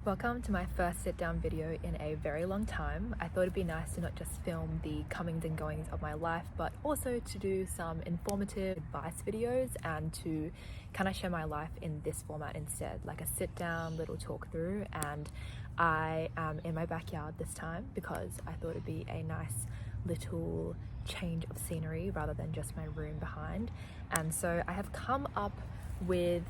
Welcome to my first sit down video in a very long time. I thought it'd be nice to not just film the comings and goings of my life, but also to do some informative advice videos and to kind of share my life in this format instead, like a sit down little talk through. And I am in my backyard this time because I thought it'd be a nice little change of scenery rather than just my room behind. And so I have come up with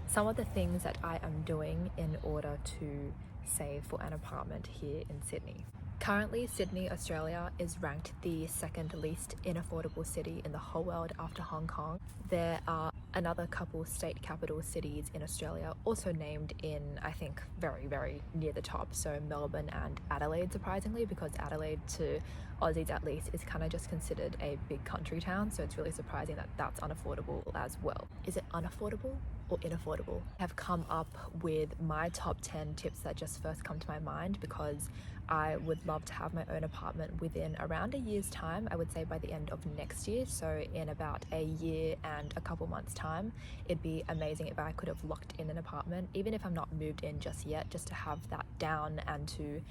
some of the things that I am doing in order to save for an apartment here in Sydney. Currently, Sydney, Australia is ranked the second least unaffordable city in the whole world after Hong Kong. There are another couple state capital cities in Australia also named in, I think, very, very near the top. So Melbourne and Adelaide, surprisingly, because Adelaide, to Aussies at least, is kind of just considered a big country town. So it's really surprising that that's unaffordable as well. Is it unaffordable or inaffordable? I have come up with my top 10 tips that just first come to my mind because I would love to have my own apartment within around a year's time. I would say by the end of next year, so in about a year and a couple months time. It'd be amazing if I could have locked in an apartment, even if I'm not moved in just yet, just to have that down and to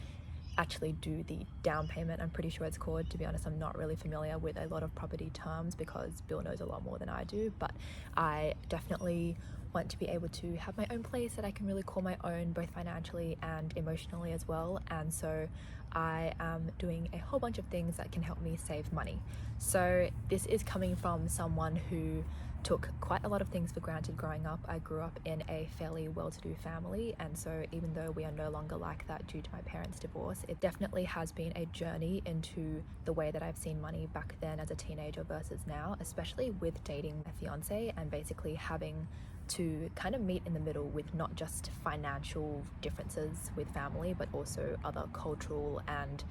actually do the down payment, I'm pretty sure it's called. To be honest, I'm not really familiar with a lot of property terms because Bill knows a lot more than I do, but I definitely want to be able to have my own place that I can really call my own, both financially and emotionally as well. And so I am doing a whole bunch of things that can help me save money. So this is coming from someone who took quite a lot of things for granted growing up. I grew up in a fairly well-to-do family, and so even though we are no longer like that due to my parents' divorce, it definitely has been a journey into the way that I've seen money back then as a teenager versus now, especially with dating my fiance and basically having to kind of meet in the middle with not just financial differences with family, but also other cultural and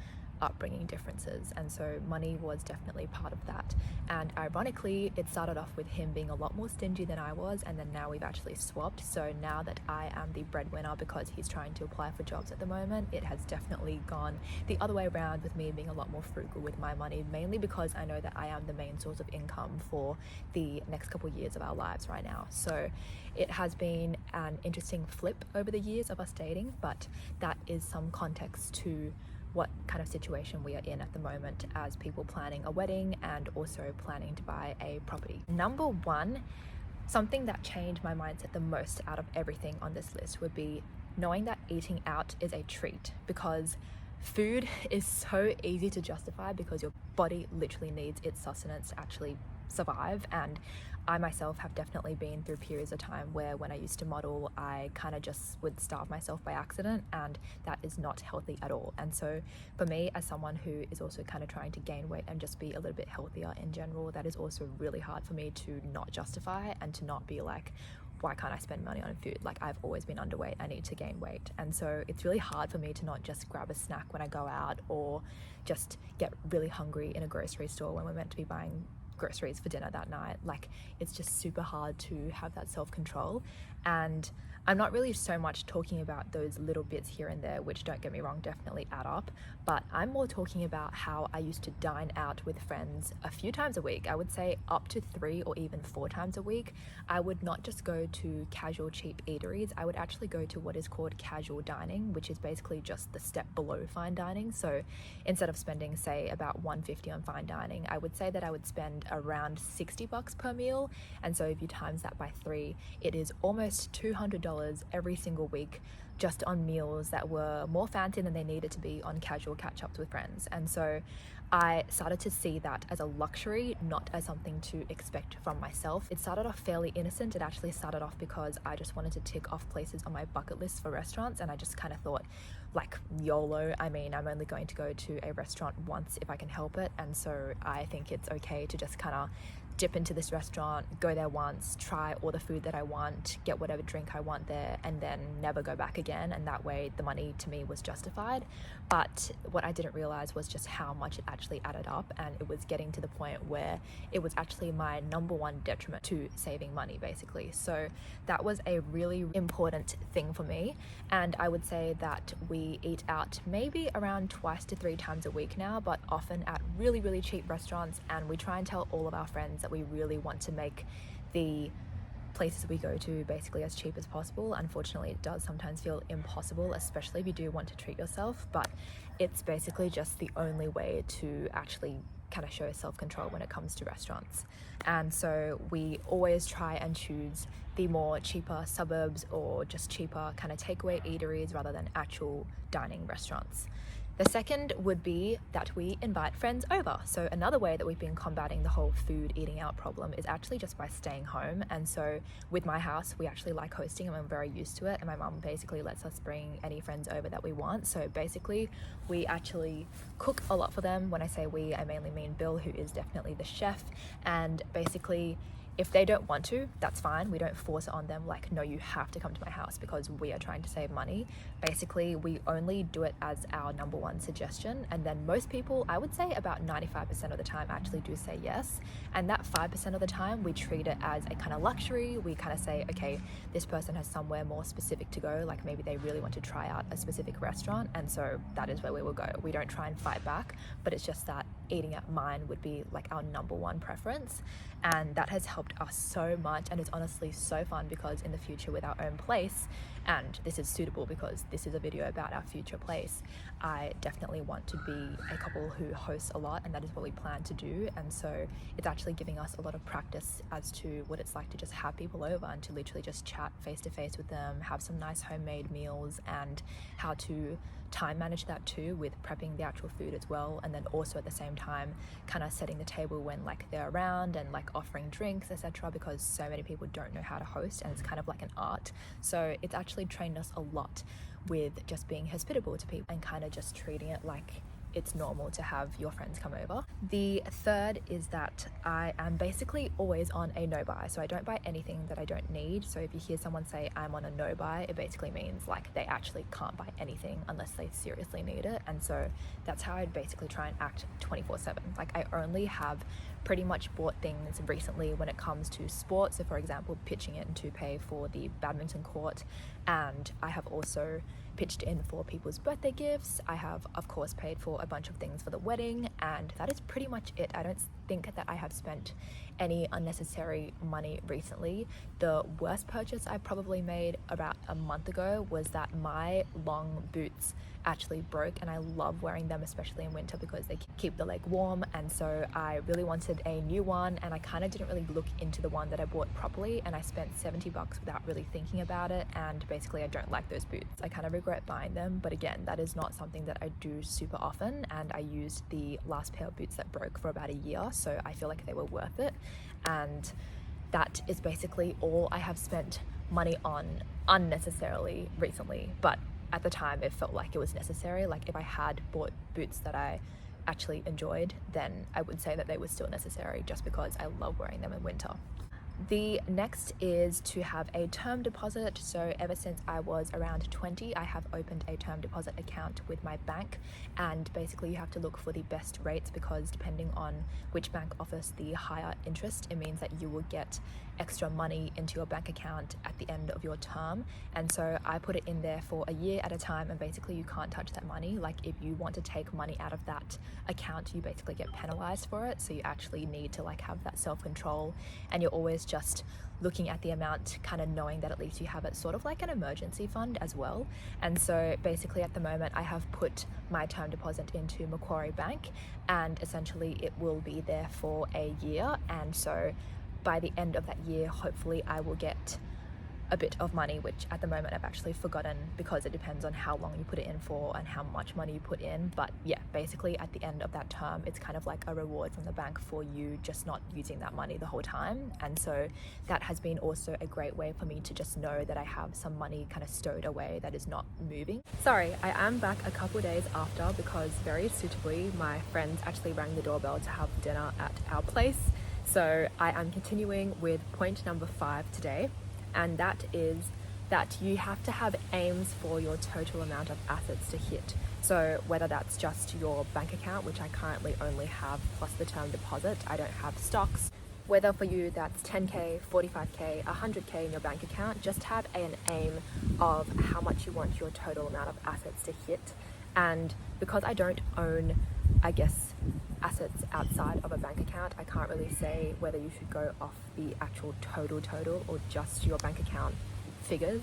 upbringing differences. And so money was definitely part of that. And ironically, it started off with him being a lot more stingy than I was, and then now we've actually swapped. So now that I am the breadwinner because he's trying to apply for jobs at the moment, it has definitely gone the other way around with me being a lot more frugal with my money, mainly because I know that I am the main source of income for the next couple of years of our lives right now. So it has been an interesting flip over the years of us dating, but that is some context to what kind of situation we are in at the moment as people planning a wedding and also planning to buy a property. Number one, something that changed my mindset the most out of everything on this list would be knowing that eating out is a treat, because food is so easy to justify because your body literally needs its sustenance to actually survive. And I myself have definitely been through periods of time where when I used to model, I kind of just would starve myself by accident, and that is not healthy at all. And so for me, as someone who is also kind of trying to gain weight and just be a little bit healthier in general, that is also really hard for me to not justify and to not be like, why can't I spend money on food? Like, I've always been underweight, I need to gain weight. And so it's really hard for me to not just grab a snack when I go out or just get really hungry in a grocery store when we're meant to be buying groceries for dinner that night. Like, it's just super hard to have that self-control. And I'm not really so much talking about those little bits here and there, which, don't get me wrong, definitely add up, but I'm more talking about how I used to dine out with friends a few times a week. I would say up to 3 or even 4 times a week. I would not just go to casual cheap eateries, I would actually go to what is called casual dining, which is basically just the step below fine dining. So instead of spending, say, about $150 on fine dining, I would say that I would spend around $60 per meal. And so if you times that by 3, it is almost $200 every single week just on meals that were more fancy than they needed to be on casual catch-ups with friends. And so I started to see that as a luxury, not as something to expect from myself. It started off fairly innocent. It actually started off because I just wanted to tick off places on my bucket list for restaurants, and I just kind of thought, like, YOLO. I mean, I'm only going to go to a restaurant once if I can help it, and so I think it's okay to just kind of dip into this restaurant, go there once, try all the food that I want, get whatever drink I want there, and then never go back again. And that way the money to me was justified. But what I didn't realize was just how much it actually added up, and it was getting to the point where it was actually my number one detriment to saving money, basically. So that was a really important thing for me, and I would say that we eat out maybe around 2 to 3 times a week now, but often at really, really cheap restaurants, and we try and tell all of our friends that we really want to make the places we go to basically as cheap as possible. Unfortunately, it does sometimes feel impossible, especially if you do want to treat yourself, but it's basically just the only way to actually kind of show self-control when it comes to restaurants. And so we always try and choose the more cheaper suburbs or just cheaper kind of takeaway eateries rather than actual dining restaurants. The second would be that we invite friends over. So another way that we've been combating the whole food eating out problem is actually just by staying home. And so with my house, we actually like hosting and I'm very used to it. And my mum basically lets us bring any friends over that we want. So basically we actually cook a lot for them. When I say we, I mainly mean Bill, who is definitely the chef. And basically if they don't want to, that's fine. We don't force it on them like, no, you have to come to my house, because we are trying to save money. Basically, we only do it as our number one suggestion. And then most people, I would say about 95% of the time actually do say yes. And that 5% of the time, we treat it as a kind of luxury. We kind of say, okay, this person has somewhere more specific to go. Like maybe they really want to try out a specific restaurant. And so that is where we will go. We don't try and fight back, but it's just that eating at mine would be like our number one preference. And that has helped us so much, and it's honestly so fun because in the future with our own place, and this is suitable because this is a video about our future place, I definitely want to be a couple who hosts a lot, and that is what we plan to do. And so it's actually giving us a lot of practice as to what it's like to just have people over and to literally just chat face to face with them, have some nice homemade meals, and how to time manage that too with prepping the actual food as well, and then also at the same time kind of setting the table when like they're around and like offering drinks, etc., because so many people don't know how to host and it's kind of like an art. So it's actually trained us a lot with just being hospitable to people and kind of just treating it like it's normal to have your friends come over. The third is that I am basically always on a no buy. So I don't buy anything that I don't need. So if you hear someone say I'm on a no buy, it basically means like they actually can't buy anything unless they seriously need it. And so that's how I'd basically try and act 24/7. Like I only have pretty much bought things recently when it comes to sports. So for example, pitching in to pay for the badminton court, and I have also pitched in for people's birthday gifts. I have of course paid for a bunch of things for the wedding, and that is pretty much it. I don't think that I have spent any unnecessary money recently. The worst purchase I probably made about a month ago was that my long boots actually broke, and I love wearing them especially in winter because they keep the leg warm. And so I really wanted a new one, and I kind of didn't really look into the one that I bought properly, and I spent $70 without really thinking about it. And basically I don't like those boots. I kind of regret buying them, but again, that is not something that I do super often, and I used the last pair of boots that broke for about a year, so I feel like they were worth it. And that is basically all I have spent money on unnecessarily recently, but at the time it felt like it was necessary. Like if I had bought boots that I actually enjoyed, then I would say that they were still necessary just because I love wearing them in winter. The next is to have a term deposit. So ever since I was around 20, I have opened a term deposit account with my bank, and basically you have to look for the best rates because depending on which bank offers the higher interest, it means that you will get extra money into your bank account at the end of your term. And so I put it in there for a year at a time, and basically you can't touch that money. Like if you want to take money out of that account, you basically get penalized for it. So you actually need to like have that self-control, and you're always just looking at the amount, kind of knowing that at least you have it sort of like an emergency fund as well. And so basically at the moment I have put my term deposit into Macquarie Bank, and essentially it will be there for a year. And so by the end of that year, hopefully I will get a bit of money, which at the moment I've actually forgotten because it depends on how long you put it in for and how much money you put in. But yeah, basically at the end of that term, it's kind of like a reward from the bank for you just not using that money the whole time. And so that has been also a great way for me to just know that I have some money kind of stowed away that is not moving. Sorry, I am back a couple days after because very suitably my friends actually rang the doorbell to have dinner at our place. So I am continuing with point number 5 today. And that is that you have to have aims for your total amount of assets to hit. So whether that's just your bank account, which I currently only have, plus the term deposit, I don't have stocks. Whether for you that's 10K, 45K, 100K in your bank account, just have an aim of how much you want your total amount of assets to hit. And because I don't own I guess, assets outside of a bank account. I can't really say whether you should go off the actual total or just your bank account figures,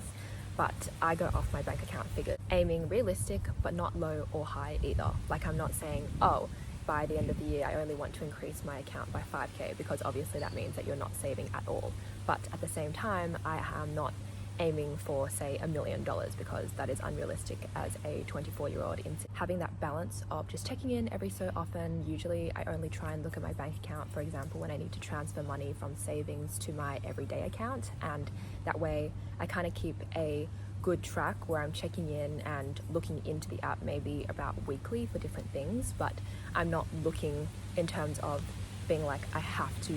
but I go off my bank account figures, aiming realistic but not low or high either. Like, I'm not saying, oh, by the end of the year I only want to increase my account by 5k, because obviously that means that you're not saving at all. But at the same time, I am not aiming for, say, $1 million, because that is unrealistic as a 24-year-old. Having that balance of just checking in every so often. Usually I only try and look at my bank account, for example, when I need to transfer money from savings to my everyday account, and that way I kind of keep a good track where I'm checking in and looking into the app maybe about weekly for different things, but I'm not looking in terms of being like, I have to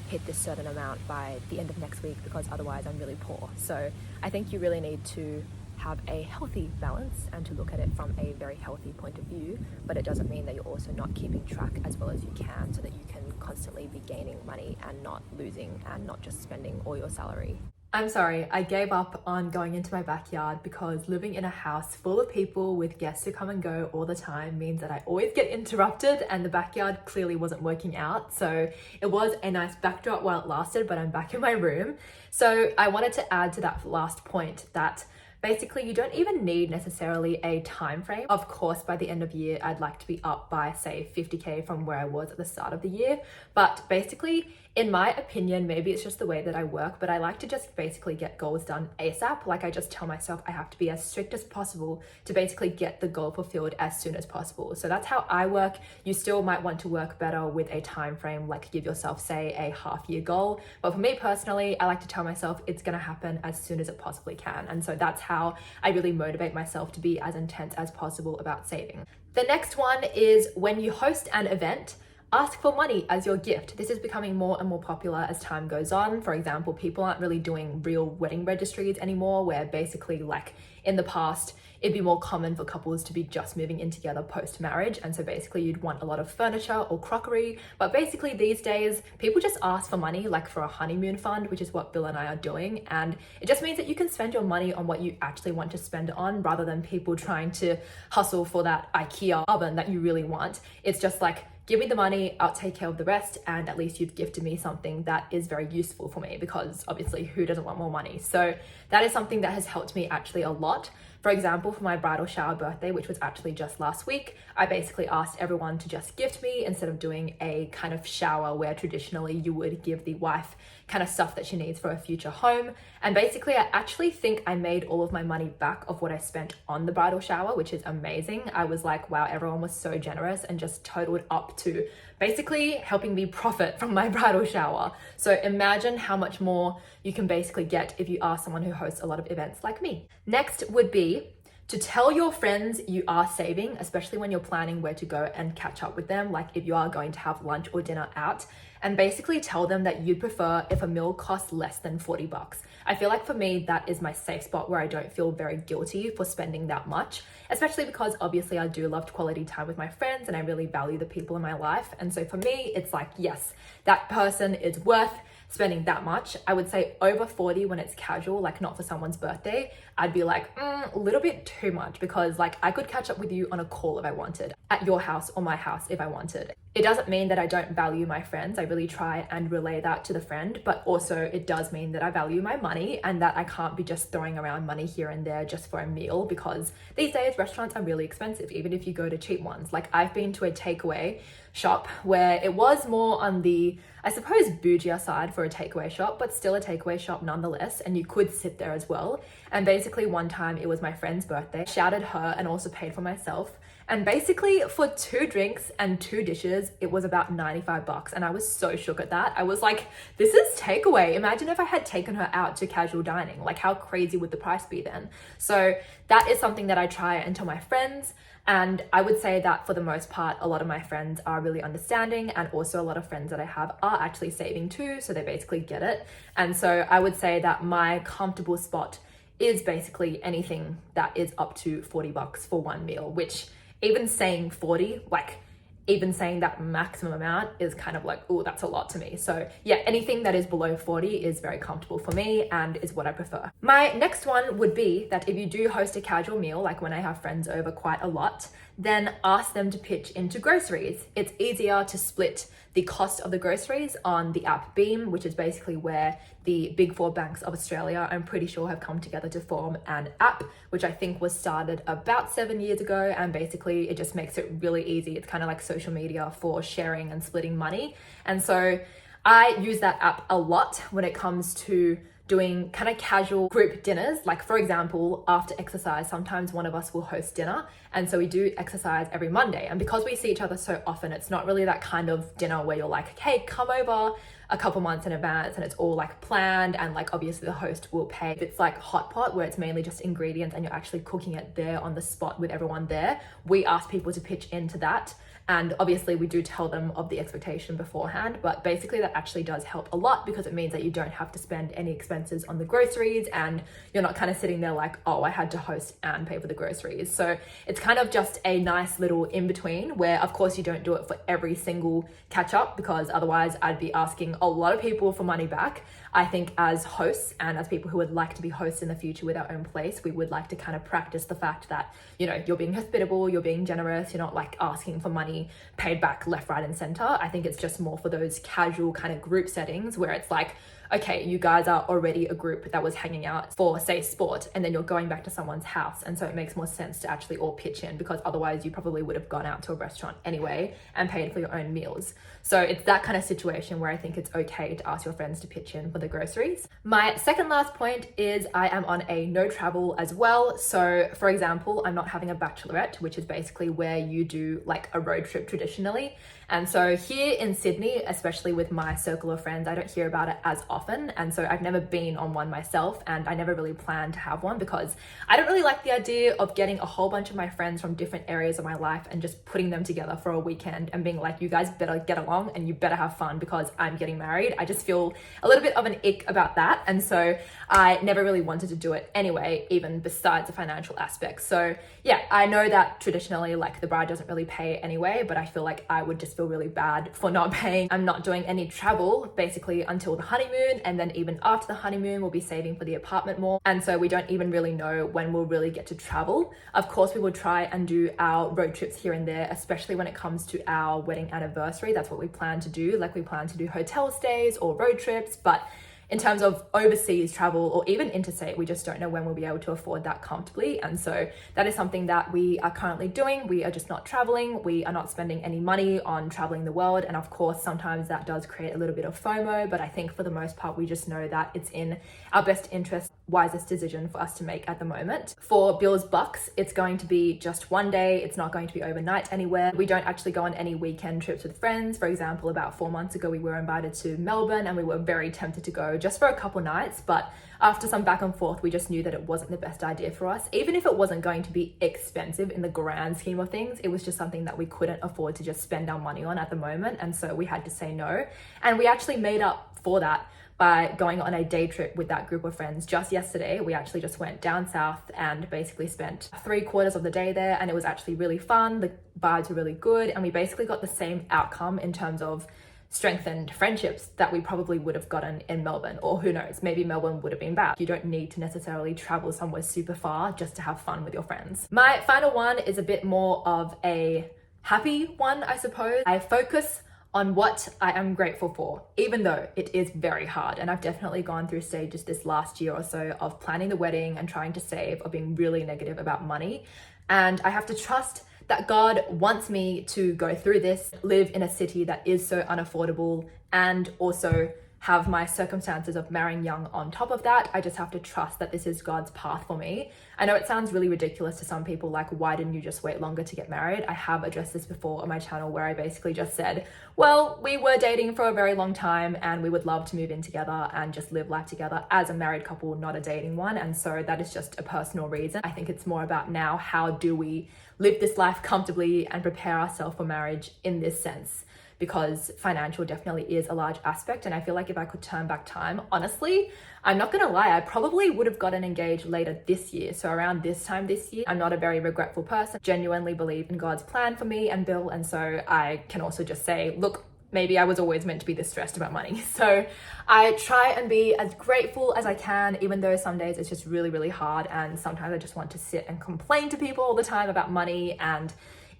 hit this certain amount by the end of next week because otherwise I'm really poor. So I think you really need to have a healthy balance and to look at it from a very healthy point of view, but it doesn't mean that you're also not keeping track as well as you can, so that you can constantly be gaining money and not losing and not just spending all your salary. I'm sorry, I gave up on going into my backyard because living in a house full of people with guests who come and go all the time means that I always get interrupted, and the backyard clearly wasn't working out. So it was a nice backdrop while it lasted, but I'm back in my room. So I wanted to add to that last point that basically you don't even need necessarily a time frame. Of course, by the end of the year, I'd like to be up by, say, 50k from where I was at the start of the year. But basically, in my opinion, maybe it's just the way that I work, but I like to just basically get goals done ASAP. Like, I just tell myself I have to be as strict as possible to basically get the goal fulfilled as soon as possible. So that's how I work. You still might want to work better with a time frame, like give yourself, say, a half-year goal. But for me personally, I like to tell myself it's gonna happen as soon as it possibly can. And so that's how I really motivate myself to be as intense as possible about saving. The next one is when you host an event, ask for money as your gift. This is becoming more and more popular as time goes on. For example, people aren't really doing real wedding registries anymore, where basically, like in the past, it'd be more common for couples to be just moving in together post-marriage. And so basically you'd want a lot of furniture or crockery. But basically these days, people just ask for money, like for a honeymoon fund, which is what Bill and I are doing. And it just means that you can spend your money on what you actually want to spend it on, rather than people trying to hustle for that IKEA oven that you really want. It's just like, give me the money, I'll take care of the rest, and at least you've gifted me something that is very useful for me, because obviously who doesn't want more money? So that is something that has helped me actually a lot. For example, for my bridal shower birthday, which was actually just last week, I basically asked everyone to just gift me, instead of doing a kind of shower where traditionally you would give the wife kind of stuff that she needs for a future home. And basically I actually think I made all of my money back of what I spent on the bridal shower, which is amazing. I was like, wow, everyone was so generous and just totaled up to basically helping me profit from my bridal shower. So imagine how much more you can basically get if you are someone who hosts a lot of events like me. Next would be to tell your friends you are saving, especially when you're planning where to go and catch up with them. Like if you are going to have lunch or dinner out, and basically tell them that you'd prefer if a meal costs less than 40 bucks. I feel like for me, that is my safe spot where I don't feel very guilty for spending that much, especially because obviously I do love quality time with my friends and I really value the people in my life. And so for me, it's like, yes, that person is worth spending that much. I would say over 40 when it's casual, like not for someone's birthday, I'd be like, a little bit too much, because like I could catch up with you on a call if I wanted, at your house or my house if I wanted. It doesn't mean that I don't value my friends. I really try and relay that to the friend, but also it does mean that I value my money and that I can't be just throwing around money here and there just for a meal, because these days restaurants are really expensive, even if you go to cheap ones. Like I've been to a takeaway shop where it was more on the, I suppose, bougier side for a takeaway shop, but still a takeaway shop nonetheless, and you could sit there as well. And basically one time it was my friend's birthday, I shouted her and also paid for myself. And basically for 2 drinks and 2 dishes, it was about 95 bucks. And I was so shook at that. I was like, this is takeaway. Imagine if I had taken her out to casual dining, like how crazy would the price be then? So that is something that I try and tell my friends. And I would say that for the most part, a lot of my friends are really understanding, and also a lot of friends that I have are actually saving too. So they basically get it. And so I would say that my comfortable spot is basically anything that is up to 40 bucks for one meal, which even saying 40, like even saying that maximum amount is kind of like, oh, that's a lot to me. So yeah, anything that is below 40 is very comfortable for me and is what I prefer. My next one would be that if you do host a casual meal, like when I have friends over quite a lot, then ask them to pitch into groceries. It's easier to split the cost of the groceries on the app Beam, which is basically where the big four banks of Australia, I'm pretty sure, have come together to form an app, which I think was started about 7 years ago. And basically it just makes it really easy. It's kind of like social media for sharing and splitting money. And so I use that app a lot when it comes to doing kind of casual group dinners. Like for example, after exercise, sometimes one of us will host dinner. And so we do exercise every Monday. And because we see each other so often, it's not really that kind of dinner where you're like, hey, come over a couple months in advance and it's all like planned and like obviously the host will pay. If it's like hot pot where it's mainly just ingredients and you're actually cooking it there on the spot with everyone there, we ask people to pitch into that. And obviously we do tell them of the expectation beforehand, but basically that actually does help a lot because it means that you don't have to spend any expenses on the groceries and you're not kind of sitting there like, oh, I had to host and pay for the groceries. So it's kind of just a nice little in between where of course you don't do it for every single catch up because otherwise I'd be asking a lot of people for money back. I think as hosts and as people who would like to be hosts in the future with our own place, we would like to kind of practice the fact that, you know, you're being hospitable, you're being generous, you're not like asking for money paid back left, right, and center. I think it's just more for those casual kind of group settings where it's like, okay, you guys are already a group that was hanging out for, say, sport, and then you're going back to someone's house. And so it makes more sense to actually all pitch in because otherwise you probably would have gone out to a restaurant anyway and paid for your own meals. So it's that kind of situation where I think it's okay to ask your friends to pitch in for the groceries. My second last point is I am on a no travel as well. So for example, I'm not having a bachelorette, which is basically where you do like a road trip traditionally. And so here in Sydney, especially with my circle of friends, I don't hear about it as often. And so I've never been on one myself and I never really planned to have one because I don't really like the idea of getting a whole bunch of my friends from different areas of my life and just putting them together for a weekend and being like, you guys better get along and you better have fun because I'm getting married. I just feel a little bit of an ick about that. And so I never really wanted to do it anyway, even besides the financial aspect. So yeah, I know that traditionally like the bride doesn't really pay anyway, but I feel like I would just feel really bad for not paying. I'm not doing any travel basically until the honeymoon, and then even after the honeymoon we'll be saving for the apartment more, and so we don't even really know when we'll really get to travel. Of course we will try and do our road trips here and there, especially when it comes to our wedding anniversary. That's what we plan to do. Like we plan to do hotel stays or road trips, but in terms of overseas travel or even interstate, we just don't know when we'll be able to afford that comfortably. And so that is something that we are currently doing. We are just not traveling. We are not spending any money on traveling the world. And of course, sometimes that does create a little bit of FOMO, but I think for the most part, we just know that it's in our best interest, wisest decision for us to make at the moment. For Bill's Bucks, it's going to be just one day. It's not going to be overnight anywhere. We don't actually go on any weekend trips with friends. For example, about 4 months ago, we were invited to Melbourne and we were very tempted to go just for a couple nights, but after some back and forth, we just knew that it wasn't the best idea for us. Even if it wasn't going to be expensive in the grand scheme of things, it was just something that we couldn't afford to just spend our money on at the moment. And so we had to say no. And we actually made up for that by going on a day trip with that group of friends just yesterday. We actually just went down south and basically spent 3/4 of the day there, and it was actually really fun. The vibes were really good, and we basically got the same outcome in terms of strengthened friendships that we probably would have gotten in Melbourne, or who knows, maybe Melbourne would have been bad. You don't need to necessarily travel somewhere super far just to have fun with your friends. My final one is a bit more of a happy one, I suppose. I focus on what I am grateful for, even though it is very hard. And I've definitely gone through stages this last year or so of planning the wedding and trying to save, or being really negative about money. And I have to trust that God wants me to go through this, live in a city that is so unaffordable, and also have my circumstances of marrying young on top of that. I just have to trust that this is God's path for me. I know it sounds really ridiculous to some people, like, why didn't you just wait longer to get married? I have addressed this before on my channel where I basically just said, well, we were dating for a very long time and we would love to move in together and just live life together as a married couple, not a dating one. And so that is just a personal reason. I think it's more about now, how do we live this life comfortably and prepare ourselves for marriage in this sense? because financial definitely is a large aspect. And I feel like if I could turn back time, honestly, I'm not gonna lie, I probably would have gotten engaged later this year. So around this time this year, I'm not a very regretful person, genuinely believe in God's plan for me and Bill. And so I can also just say, look, maybe I was always meant to be this stressed about money. So I try and be as grateful as I can, even though some days it's just really, really hard. And sometimes I just want to sit and complain to people all the time about money. And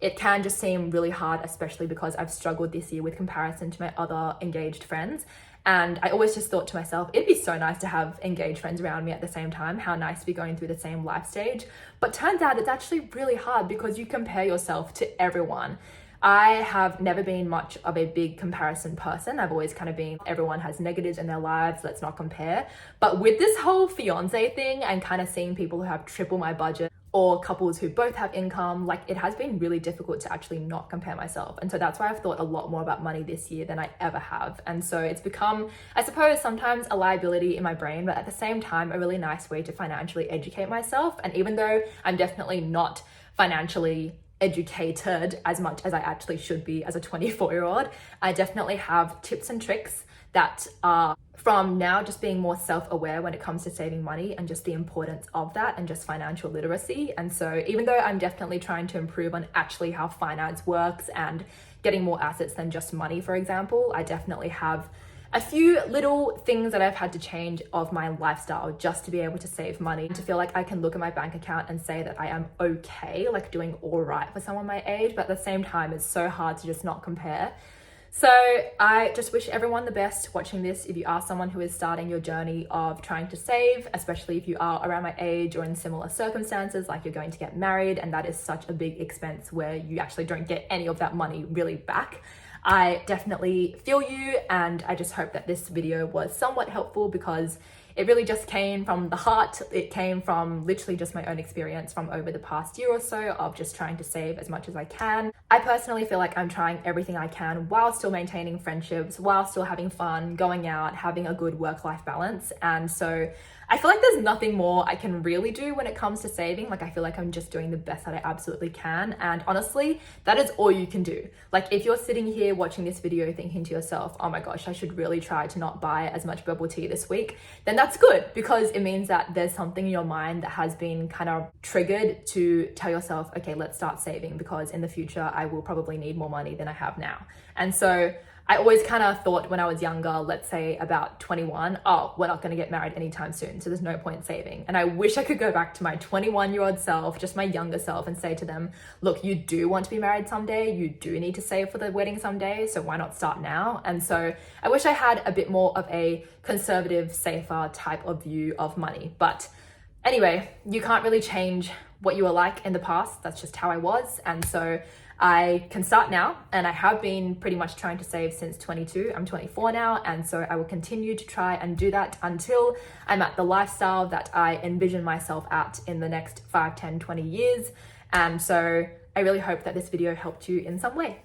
it can just seem really hard, especially because I've struggled this year with comparison to my other engaged friends. And I always just thought to myself, it'd be so nice to have engaged friends around me at the same time. How nice to be going through the same life stage. But turns out it's actually really hard because you compare yourself to everyone. I have never been much of a big comparison person. I've always kind of been, everyone has negatives in their lives, let's not compare. But with this whole fiance thing and kind of seeing people who have triple my budget, or couples who both have income, like it has been really difficult to actually not compare myself. And so that's why I've thought a lot more about money this year than I ever have. And so it's become, I suppose, sometimes a liability in my brain, but at the same time, a really nice way to financially educate myself. And even though I'm definitely not financially educated as much as I actually should be as a 24-year-old, I definitely have tips and tricks that are from now just being more self-aware when it comes to saving money and just the importance of that and just financial literacy. And so even though I'm definitely trying to improve on actually how finance works and getting more assets than just money, for example, I definitely have a few little things that I've had to change of my lifestyle just to be able to save money, to feel like I can look at my bank account and say that I am okay, like doing all right for someone my age. But at the same time, it's so hard to just not compare. So I just wish everyone the best watching this. If you are someone who is starting your journey of trying to save, especially if you are around my age or in similar circumstances, like you're going to get married, and that is such a big expense where you actually don't get any of that money really back. I definitely feel you, and I just hope that this video was somewhat helpful because it really just came from the heart. It came from literally just my own experience from over the past year or so of just trying to save as much as I can. I personally feel like I'm trying everything I can while still maintaining friendships, while still having fun, going out, having a good work-life balance. And so I feel like there's nothing more I can really do when it comes to saving. Like I feel like I'm just doing the best that I absolutely can. And honestly, that is all you can do. Like if you're sitting here watching this video thinking to yourself, oh my gosh, I should really try to not buy as much bubble tea this week, then that's good because it means that there's something in your mind that has been kind of triggered to tell yourself, okay, let's start saving because in the future I will probably need more money than I have now. And so I always kind of thought when I was younger, let's say about 21, oh, we're not going to get married anytime soon, so there's no point saving. And I wish I could go back to my 21-year-old self, just my younger self, and say to them, look, you do want to be married someday, you do need to save for the wedding someday, so why not start now? And so I wish I had a bit more of a conservative, safer type of view of money. But anyway, you can't really change what you were like in the past. That's just how I was. And so I can start now, and I have been pretty much trying to save since 22. I'm 24 now, and so I will continue to try and do that until I'm at the lifestyle that I envision myself at in the next 5, 10, 20 years. And so I really hope that this video helped you in some way.